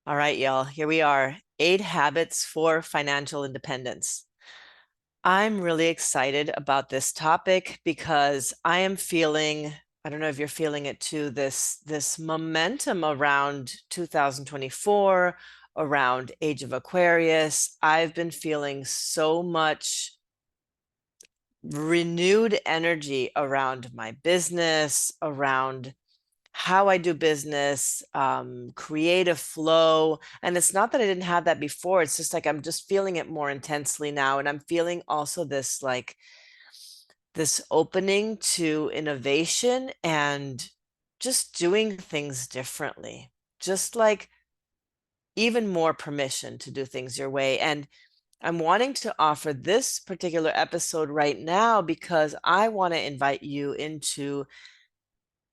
All right, y'all, here we are. 8 habits for financial independence. I'm really excited about this topic because I am feeling, I don't know if you're feeling it too, this momentum around 2024, around Age of Aquarius. I've been feeling so much renewed energy around my business, around how I do business, creative flow. And it's not that I didn't have that before. It's just like I'm just feeling it more intensely now. And I'm feeling also this opening to innovation and just doing things differently. Just like even more permission to do things your way. And I'm wanting to offer this particular episode right now because I want to invite you into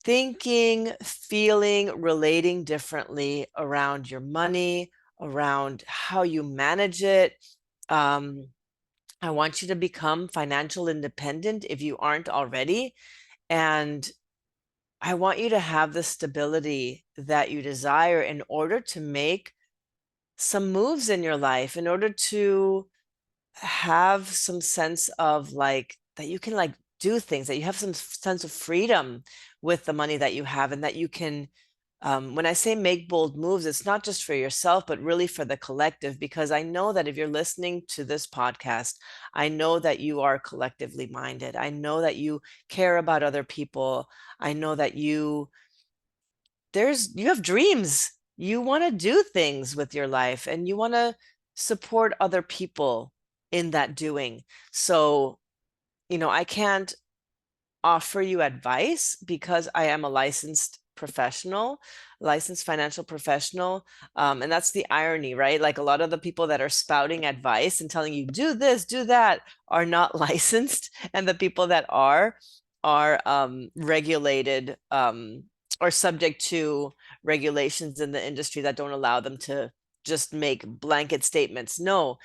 thinking, feeling, relating differently around your money, around how you manage it. Um, I want you to become financial independent if you aren't already. And I want you to have the stability that you desire in order to make some moves in your life, in order to have some sense of like that you can like do things, that you have some sense of freedom with the money that you have, and that you can when I say make bold moves, it's not just for yourself, but really for the collective, because I know that if you're listening to this podcast, I know that you are collectively minded. I know that you care about other people. I know that you have dreams. You want to do things with your life and you want to support other people in that doing. So, I can't offer you advice because I am a licensed financial professional. And that's the irony, right? Like a lot of the people that are spouting advice and telling you, do this, do that, are not licensed. And the people that are regulated or subject to regulations in the industry that don't allow them to just make blanket statements. No,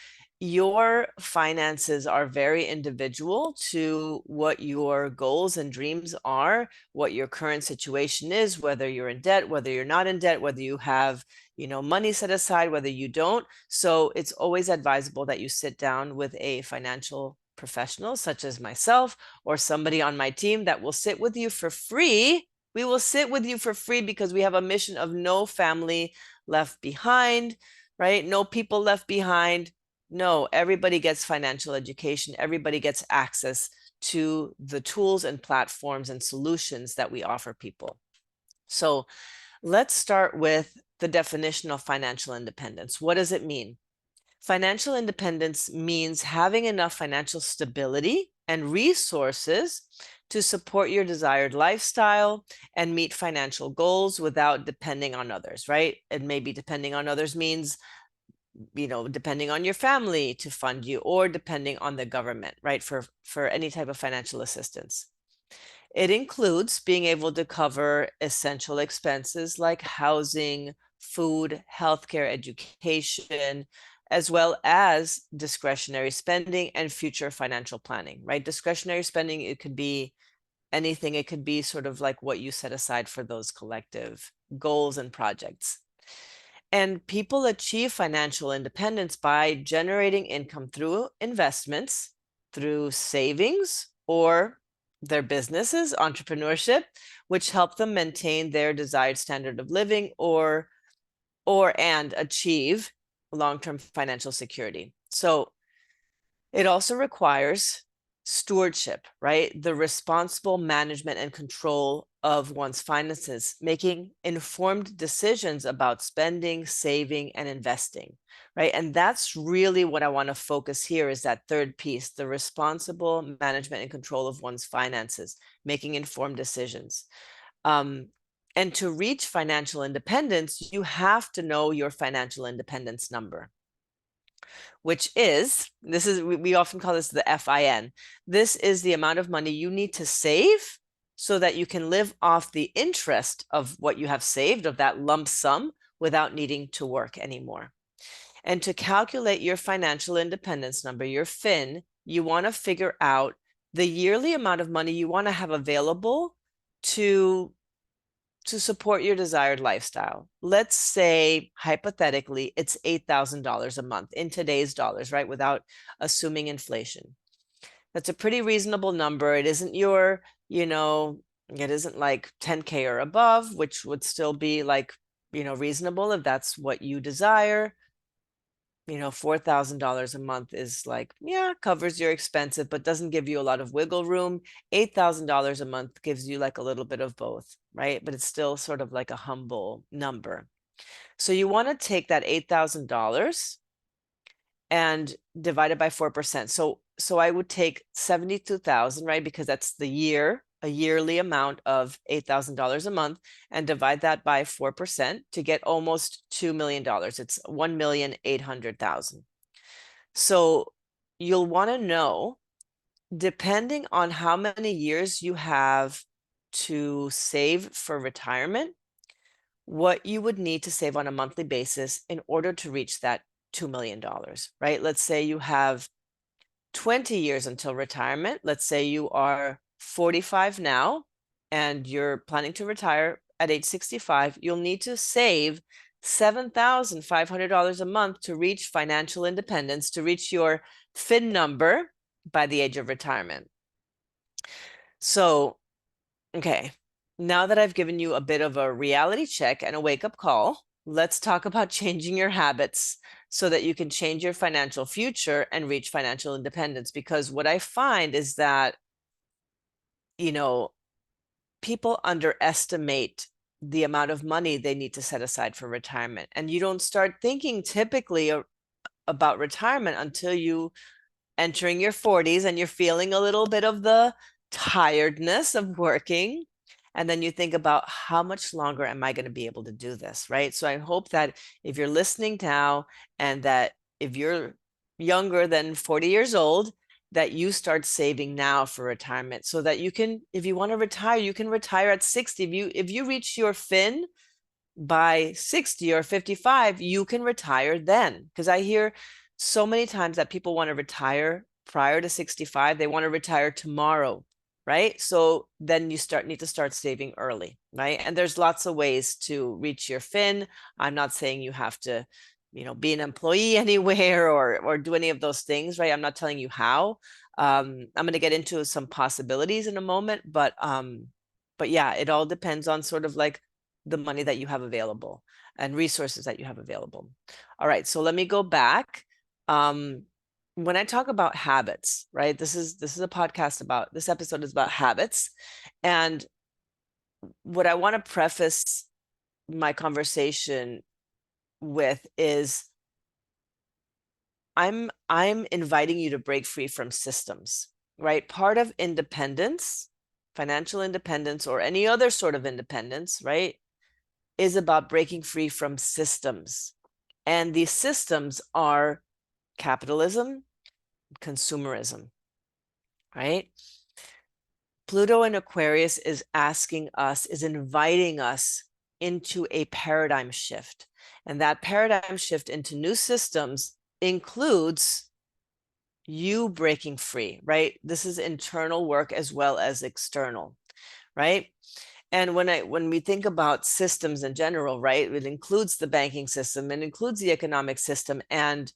your finances are very individual to what your goals and dreams are, what your current situation is, whether you're in debt, whether you're not in debt, whether you have, money set aside, whether you don't. So it's always advisable that you sit down with a financial professional, such as myself or somebody on my team that will sit with you for free. We will sit with you for free because we have a mission of no family left behind, right? No people left behind. No, everybody gets financial education. Everybody gets access to the tools and platforms and solutions that we offer people. So let's start with the definition of financial independence. What does it mean? Financial independence means having enough financial stability and resources to support your desired lifestyle and meet financial goals without depending on others, right? And maybe depending on others means depending on your family to fund you, or depending on the government, right, for any type of financial assistance. It includes being able to cover essential expenses like housing, food, healthcare, education, as well as discretionary spending and future financial planning, right? Discretionary spending, it could be anything. It could be sort of like what you set aside for those collective goals and projects. And people achieve financial independence by generating income through investments, through savings, or their businesses, entrepreneurship, which help them maintain their desired standard of living or and achieve long-term financial security. So it also requires stewardship, right? The responsible management and control of one's finances, making informed decisions about spending, saving, and investing, right? And that's really what I want to focus here is that third piece, the responsible management and control of one's finances, making informed decisions. And to reach financial independence, you have to know your financial independence number, which is, we often call this the FIN. This is the amount of money you need to save so that you can live off the interest of what you have saved, of that lump sum, without needing to work anymore. And to calculate your financial independence number, your FIN, you want to figure out the yearly amount of money you want to have available to to support your desired lifestyle. Let's say, hypothetically, it's $8,000 a month in today's dollars, right? Without assuming inflation. That's a pretty reasonable number. It isn't your, it isn't like 10K or above, which would still be like, reasonable if that's what you desire. $4,000 a month is like, yeah, covers your expenses, but doesn't give you a lot of wiggle room. $8,000 a month gives you like a little bit of both, right? But it's still sort of like a humble number. So you want to take that $8,000 and divide it by 4%. So I would take 72,000, right? Because that's a yearly amount of $8,000 a month, and divide that by 4% to get almost $2 million. It's 1,800,000. So you'll want to know, depending on how many years you have to save for retirement, what you would need to save on a monthly basis in order to reach that $2 million, right? Let's say you have 20 years until retirement. Let's say you are 45 now and you're planning to retire at age 65. You'll need to save $7,500 a month to reach financial independence, to reach your FIN number by the age of retirement. So, okay, now that I've given you a bit of a reality check and a wake-up call, let's talk about changing your habits so that you can change your financial future and reach financial independence. Because what I find is that, people underestimate the amount of money they need to set aside for retirement. And you don't start thinking typically about retirement until you entering your 40s and you're feeling a little bit of the tiredness of working. And then you think about, how much longer am I going to be able to do this, right? So I hope that if you're listening now, and that if you're younger than 40 years old, that you start saving now for retirement, so that you can, if you want to retire, you can retire at 60. If you reach your FIN by 60 or 55, you can retire then. Because I hear so many times that people want to retire prior to 65. They want to retire tomorrow, right? So then you need to start saving early, right? And there's lots of ways to reach your FIN. I'm not saying you have to, be an employee anywhere or do any of those things, right? I'm not telling you how. I'm going to get into some possibilities in a moment, but yeah, it all depends on sort of like the money that you have available and resources that you have available. All right, so let me go back. When I talk about habits, right? This is a podcast about, this episode is about habits. And what I want to preface my conversation with is, I'm inviting you to break free from systems, right? Part of independence, financial independence, or any other sort of independence, right, is about breaking free from systems. And these systems are capitalism, consumerism, right? Pluto in Aquarius is inviting us into a paradigm shift. And that paradigm shift into new systems includes you breaking free, right? This is internal work as well as external, right? And when we think about systems in general, right, it includes the banking system, it includes the economic system, and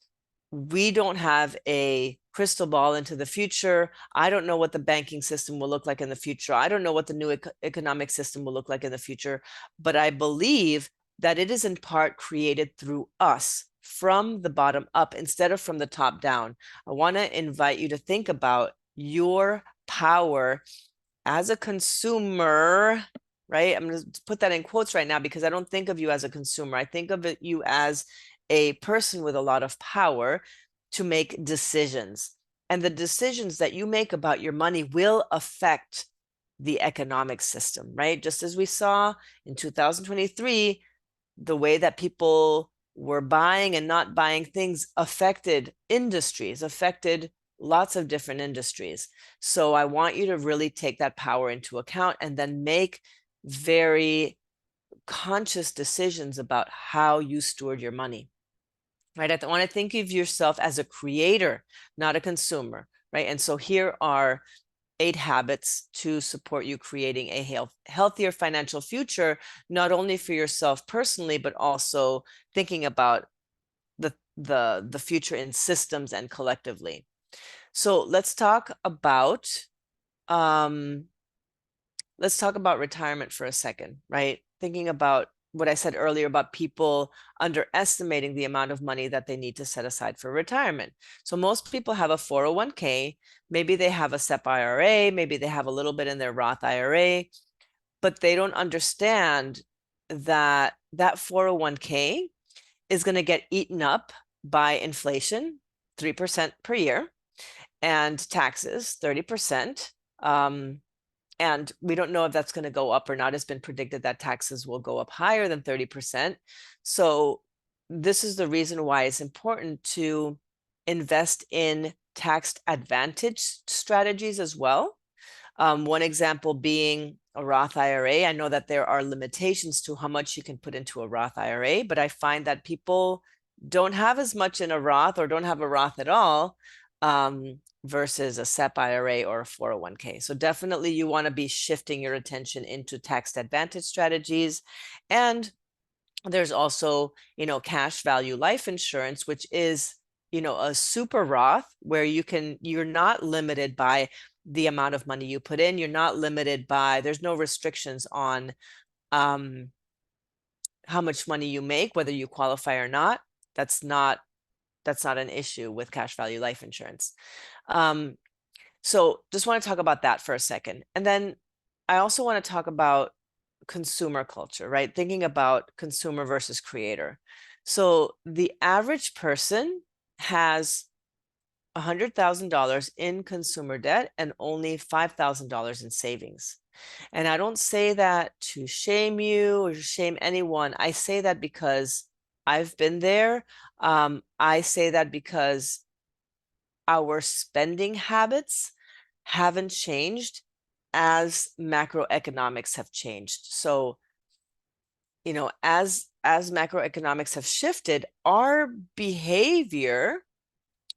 we don't have a crystal ball into the future. I don't know what the banking system will look like in the future. I don't know what the new economic system will look like in the future, but I believe that it is in part created through us from the bottom up instead of from the top down. I want to invite you to think about your power as a consumer, right? I'm going to put that in quotes right now because I don't think of you as a consumer. I think of you as a person with a lot of power to make decisions. And the decisions that you make about your money will affect the economic system, right? Just as we saw in 2023, the way that people were buying and not buying things affected industries, affected lots of different industries. So I want you to really take that power into account and then make very conscious decisions about how you steward your money, right? I want to think of yourself as a creator, not a consumer, right? And so here are 8 habits to support you creating a healthier financial future, not only for yourself personally, but also thinking about the future in systems and collectively. So um, let's talk about retirement for a second, right? Thinking about what I said earlier about people underestimating the amount of money that they need to set aside for retirement. So most people have a 401k, maybe they have a SEP IRA, maybe they have a little bit in their Roth IRA, but they don't understand that that 401k is going to get eaten up by inflation, 3% per year, and taxes, 30%. And we don't know if that's going to go up or not. It's been predicted that taxes will go up higher than 30%. So this is the reason why it's important to invest in tax advantage strategies as well. One example being a Roth IRA. I know that there are limitations to how much you can put into a Roth IRA, but I find that people don't have as much in a Roth or don't have a Roth at all, versus a SEP IRA or a 401k. So definitely you want to be shifting your attention into tax advantage strategies. And there's also, cash value life insurance, which is, a super Roth where you're not limited by the amount of money you put in. You're not limited by, there's no restrictions on how much money you make, whether you qualify or not. That's not an issue with cash value life insurance. So just want to talk about that for a second. And then I also want to talk about consumer culture, right? Thinking about consumer versus creator. So the average person has $100,000 in consumer debt and only $5,000 in savings. And I don't say that to shame you or shame anyone. I say that because I've been there. I say that because our spending habits haven't changed as macroeconomics have changed. So, as macroeconomics have shifted, our behavior,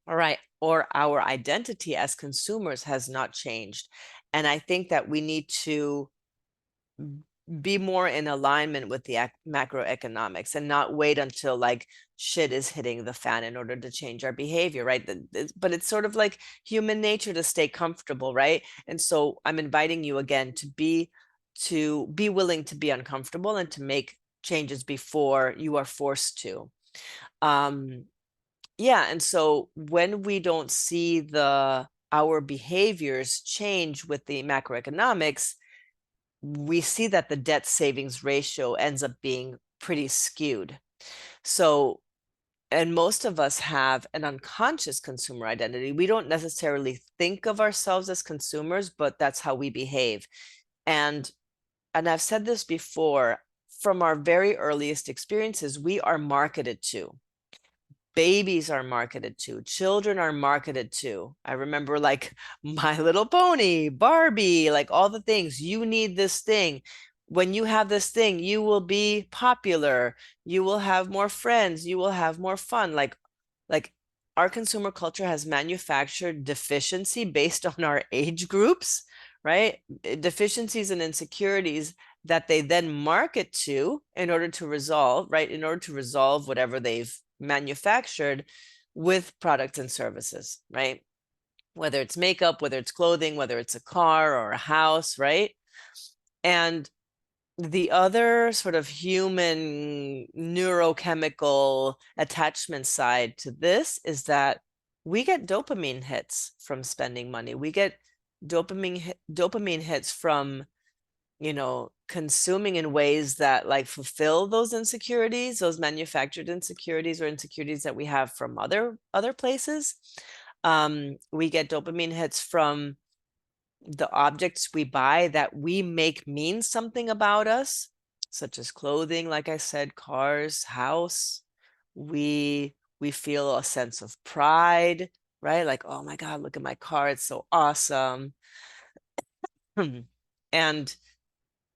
all right, or our identity as consumers has not changed. And I think that we need to be more in alignment with the macroeconomics and not wait until like shit is hitting the fan in order to change our behavior, right? But it's sort of like human nature to stay comfortable, right? And so I'm inviting you again to be willing to be uncomfortable and to make changes before you are forced to. Yeah, and so when we don't see our behaviors change with the macroeconomics, we see that the debt savings ratio ends up being pretty skewed. So, and most of us have an unconscious consumer identity. We don't necessarily think of ourselves as consumers, but that's how we behave. And I've said this before, from our very earliest experiences, we are marketed to. Babies are marketed to, children are marketed to. I remember like My Little Pony, Barbie, like all the things. You need this thing. When you have this thing, you will be popular. You will have more friends. You will have more fun. Like our consumer culture has manufactured deficiency based on our age groups, right? Deficiencies and insecurities that they then market to in order to resolve, right? In order to resolve whatever they've manufactured with products and services, right? Whether it's makeup, whether it's clothing, whether it's a car or a house, right? And the other sort of human neurochemical attachment side to this is that we get dopamine hits from spending money. We get dopamine hits from, consuming in ways that like fulfill those insecurities, those manufactured insecurities or insecurities that we have from other places. We get dopamine hits from the objects we buy that we make mean something about us, such as clothing, like I said, cars, house. We feel a sense of pride, right? Like, oh my God, look at my car, it's so awesome. And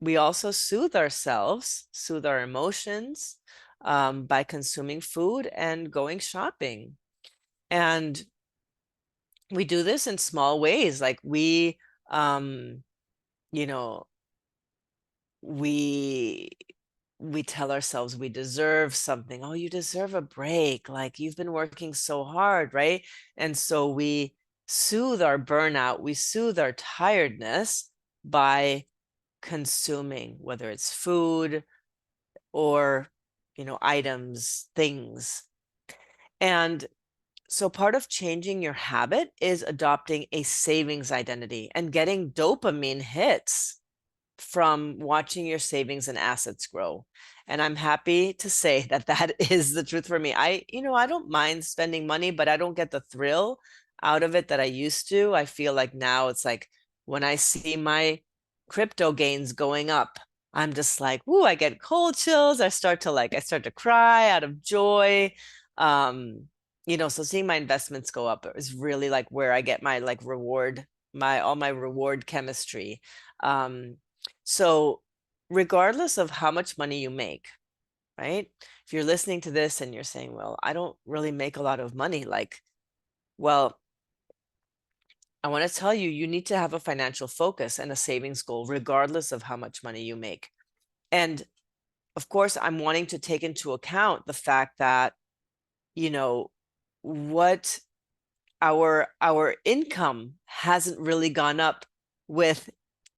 we also soothe ourselves, soothe our emotions, by consuming food and going shopping. And we do this in small ways. Like we um, you know, we we tell ourselves we deserve something. Oh, you deserve a break. Like you've been working so hard, right? And so we soothe our burnout, we soothe our tiredness by consuming, whether it's food or, items, things. And so part of changing your habit is adopting a savings identity and getting dopamine hits from watching your savings and assets grow. And I'm happy to say that that is the truth for me. I don't mind spending money, but I don't get the thrill out of it that I used to. I feel like now it's like when I see my crypto gains going up, I'm just like, whoo, I get cold chills. I start to cry out of joy. Um, so seeing my investments go up is really like where I get my like reward, all my reward chemistry. Um, so, regardless of how much money you make, right? If you're listening to this and you're saying, well, I don't really make a lot of money, well, I want to tell you, you need to have a financial focus and a savings goal, regardless of how much money you make. And of course, I'm wanting to take into account the fact that, what our income hasn't really gone up with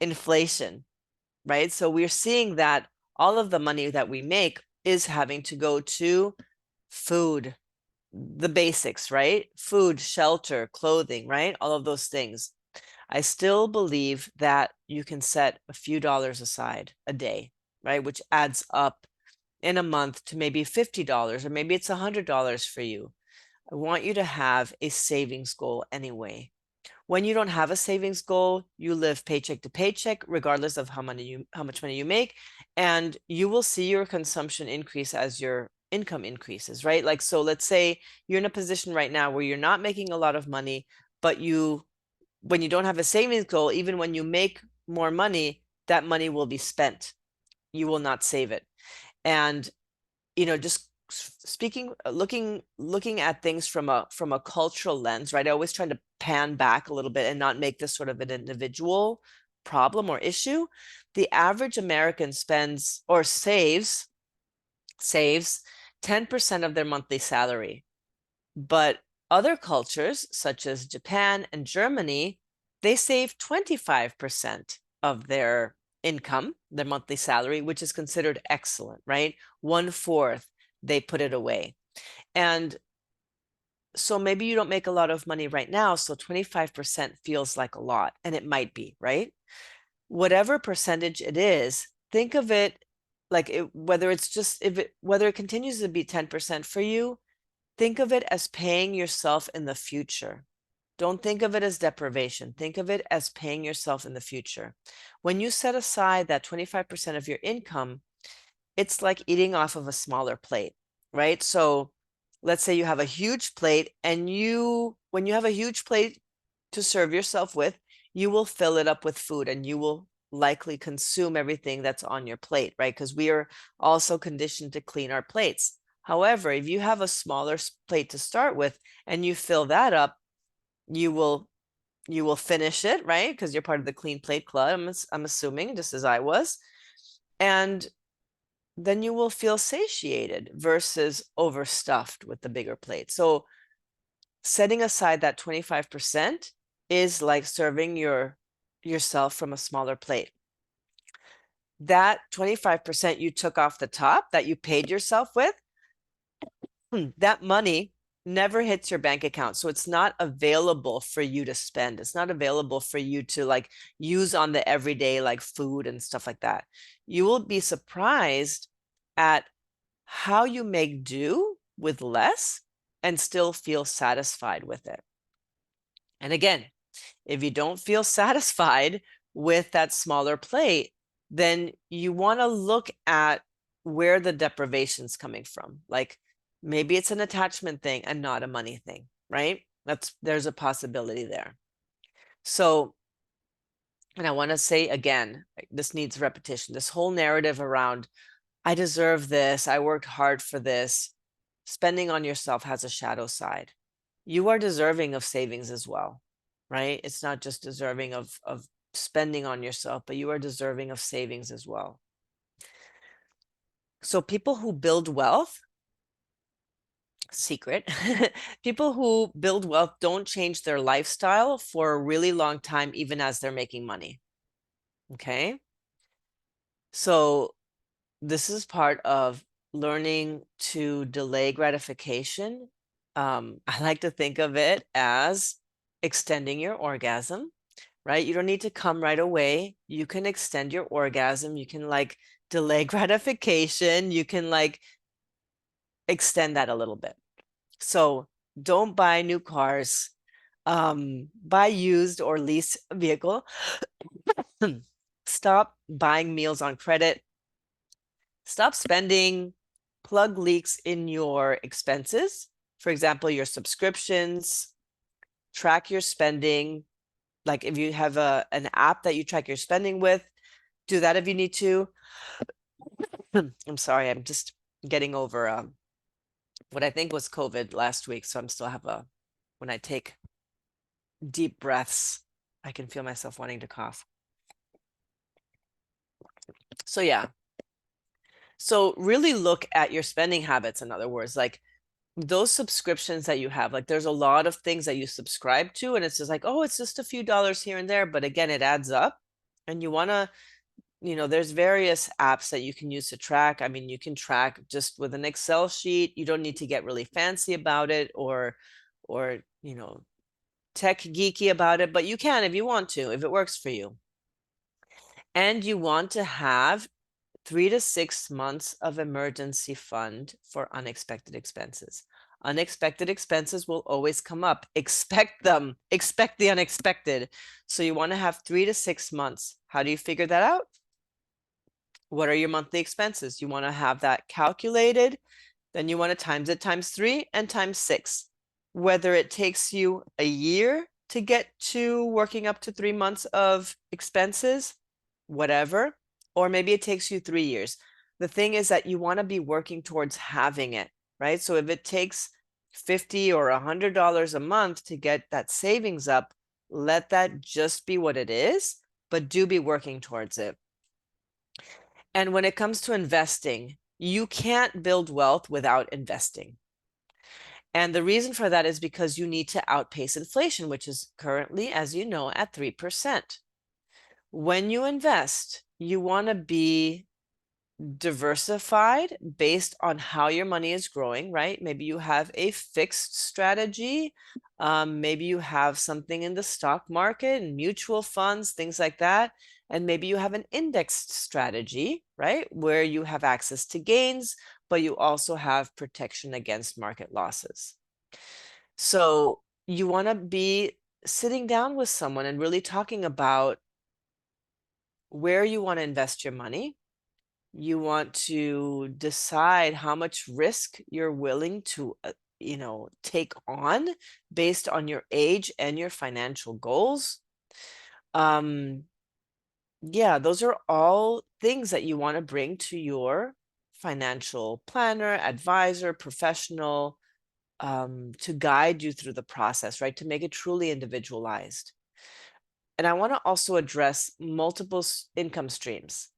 inflation, right? So we're seeing that all of the money that we make is having to go to food, the basics, right? Food, shelter, clothing, right? All of those things. I still believe that you can set a few dollars aside a day, right? Which adds up in a month to maybe $50, or maybe it's $100 for you. I want you to have a savings goal anyway. When you don't have a savings goal, you live paycheck to paycheck, regardless of how much money you make, and you will see your consumption increase as your income increases, right? Like, so let's say you're in a position right now where you're not making a lot of money, but when you don't have a savings goal, even when you make more money, that money will be spent. You will not save it. And just speaking, looking at things from a cultural lens, right? I always try to pan back a little bit and not make this sort of an individual problem or issue. The average American spends or saves 10% of their monthly salary. But other cultures, such as Japan and Germany, they save 25% of their income, their monthly salary, which is considered excellent, right? 1/4, they put it away. And so maybe you don't make a lot of money right now, so 25% feels like a lot, and it might be, right? Whatever percentage it is, think of it like whether it continues to be 10% for you, think of it as paying yourself in the future. Don't think of it as deprivation. Think of it as paying yourself in the future. When you set aside that 25% of your income, it's like eating off of a smaller plate, right? So let's say you have a huge plate, and when you have a huge plate to serve yourself with, you will fill it up with food and you will likely consume everything that's on your plate, right? Because we are also conditioned to clean our plates. However, if you have a smaller plate to start with and you fill that up, you will finish it, right? Because you're part of the clean plate club, I'm assuming, just as I was. And then you will feel satiated versus overstuffed with the bigger plate. So setting aside that 25% is like serving yourself from a smaller plate. That 25% you took off the top that you paid yourself with, that money never hits your bank account. So it's not available for you to spend. It's not available for you to like use on the everyday, like food and stuff like that. You will be surprised at how you make do with less and still feel satisfied with it. And again, if you don't feel satisfied with that smaller plate, then you want to look at where the deprivation's coming from. Like maybe it's an attachment thing and not a money thing, right? There's a possibility there. So, and I want to say again, this needs repetition. This whole narrative around, I deserve this, I worked hard for this, spending on yourself has a shadow side. You are deserving of savings as well, right? It's not just deserving of spending on yourself, but you are deserving of savings as well. So people who build wealth, secret, people who build wealth don't change their lifestyle for a really long time, even as they're making money. Okay. So this is part of learning to delay gratification. I like to think of it as extending your orgasm, right? You don't need to come right away. You can extend your orgasm. You can like delay gratification. You can like extend that a little bit. So don't buy new cars. Buy used or lease a vehicle. Stop buying meals on credit. Stop spending plug leaks in your expenses. For example, your subscriptions, track your spending. Like if you have an app that you track your spending with, do that if you need to. I'm sorry, I'm just getting over what I think was COVID last week. So I'm still have when I take deep breaths, I can feel myself wanting to cough. So yeah. So really look at your spending habits, in other words, like those subscriptions that you have, like there's a lot of things that you subscribe to, and it's just like, oh, it's just a few dollars here and there. But again, it adds up. And you want to, there's various apps that you can use to track. I mean, you can track just with an Excel sheet. You don't need to get really fancy about it or, tech geeky about it, but you can if you want to, if it works for you. And you want to have 3 to 6 months of emergency fund for unexpected expenses. Unexpected expenses will always come up. Expect them. Expect the unexpected. So you want to have 3 to 6 months. How do you figure that out? What are your monthly expenses? You want to have that calculated. Then you want to times it times 3 and times 6. Whether it takes you a year to get to working up to 3 months of expenses, whatever, or maybe it takes you 3 years. The thing is that you want to be working towards having it, right? So if it takes $50 or $100 a month to get that savings up, let that just be what it is, but do be working towards it. And when it comes to investing, you can't build wealth without investing. And the reason for that is because you need to outpace inflation, which is currently, as you know, at 3%. When you invest, you want to be diversified based on how your money is growing, right? Maybe you have a fixed strategy. Maybe you have something in the stock market and mutual funds, things like that. And maybe you have an indexed strategy, right? Where you have access to gains, but you also have protection against market losses. So you want to be sitting down with someone and really talking about where you want to invest your money. You want to decide how much risk you're willing to, take on based on your age and your financial goals. Yeah, those are all things that you want to bring to your financial planner, advisor, professional, to guide you through the process, right? To make it truly individualized. And I want to also address multiple income streams.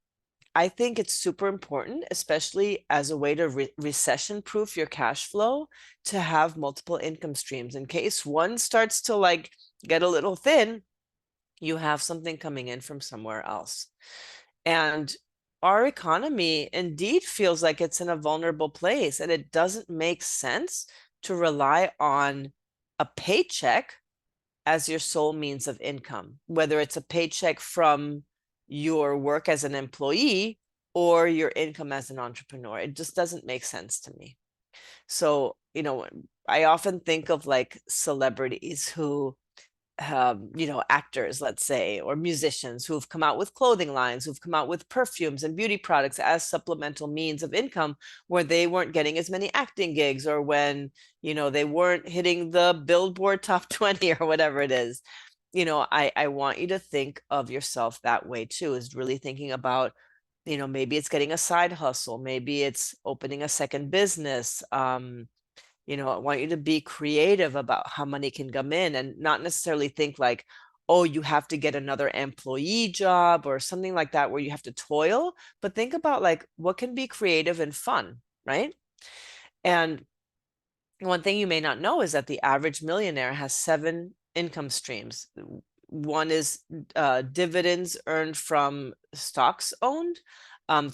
I think it's super important, especially as a way to recession proof your cash flow, to have multiple income streams in case one starts to like get a little thin, you have something coming in from somewhere else. And our economy indeed feels like it's in a vulnerable place, and it doesn't make sense to rely on a paycheck as your sole means of income, whether it's a paycheck from your work as an employee or your income as an entrepreneur. It just doesn't make sense to me. So, I often think of like celebrities who actors, let's say, or musicians who've come out with clothing lines, who've come out with perfumes and beauty products as supplemental means of income, where they weren't getting as many acting gigs, or when, they weren't hitting the Billboard top 20 or whatever it is. I want you to think of yourself that way too, is really thinking about, maybe it's getting a side hustle, maybe it's opening a second business. I want you to be creative about how money can come in and not necessarily think like, oh, you have to get another employee job or something like that where you have to toil. But think about like what can be creative and fun, right? And one thing you may not know is that the average millionaire has 7 income streams. One is dividends earned from stocks owned.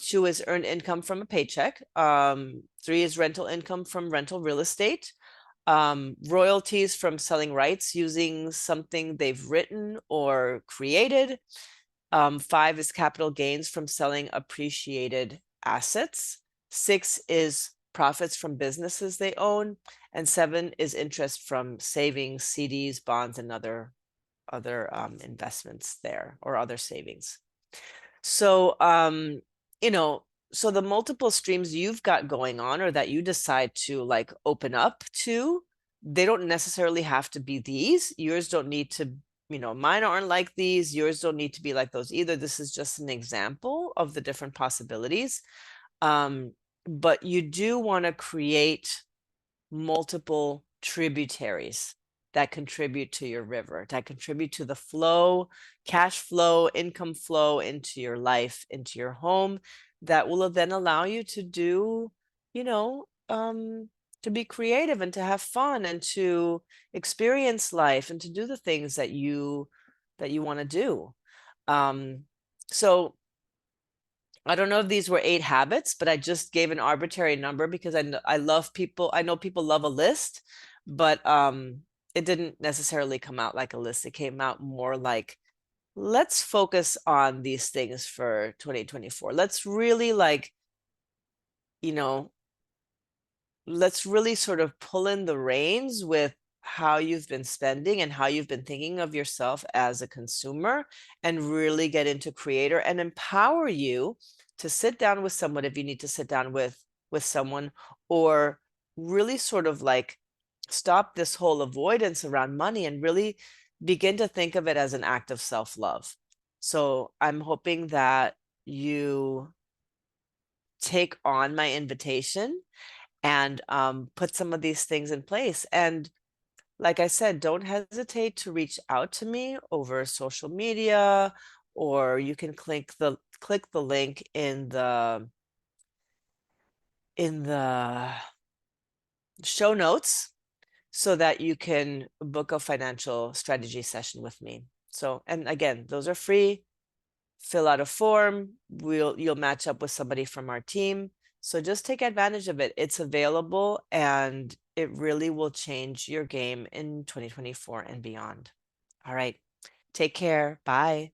Two is earned income from a paycheck. Three is rental income from rental real estate. Royalties from selling rights using something they've written or created. Five is capital gains from selling appreciated assets. Six is profits from businesses they own. And seven is interest from savings, CDs, bonds, and other investments there or other savings. So, you know, so the multiple streams you've got going on or that you decide to like open up to, they don't necessarily have to be these. Yours don't need to, mine aren't like these. Yours don't need to be like those either. This is just an example of the different possibilities. But you do want to create multiple tributaries that contribute to your river, that contribute to the flow, cash flow, income flow into your life, into your home, that will then allow you to do, you know, to be creative and to have fun and to experience life and to do the things that you want to do. So I don't know if these were 8 habits, but I just gave an arbitrary number because I love people. I know people love a list, but it didn't necessarily come out like a list. It came out more like, let's focus on these things for 2024. Let's really you know, let's really sort of pull in the reins with how you've been spending and how you've been thinking of yourself as a consumer and really get into creator and empower you to sit down with someone if you need to sit down with someone, or really sort of like stop this whole avoidance around money and really begin to think of it as an act of self-love. So I'm hoping that you take on my invitation and put some of these things in place. And like I said, don't hesitate to reach out to me over social media, or you can click the link in the show notes so that you can book a financial strategy session with me. So, and again, those are free. Fill out a form. You'll match up with somebody from our team. So just take advantage of it. It's available and it really will change your game in 2024 and beyond. All right. Take care. Bye.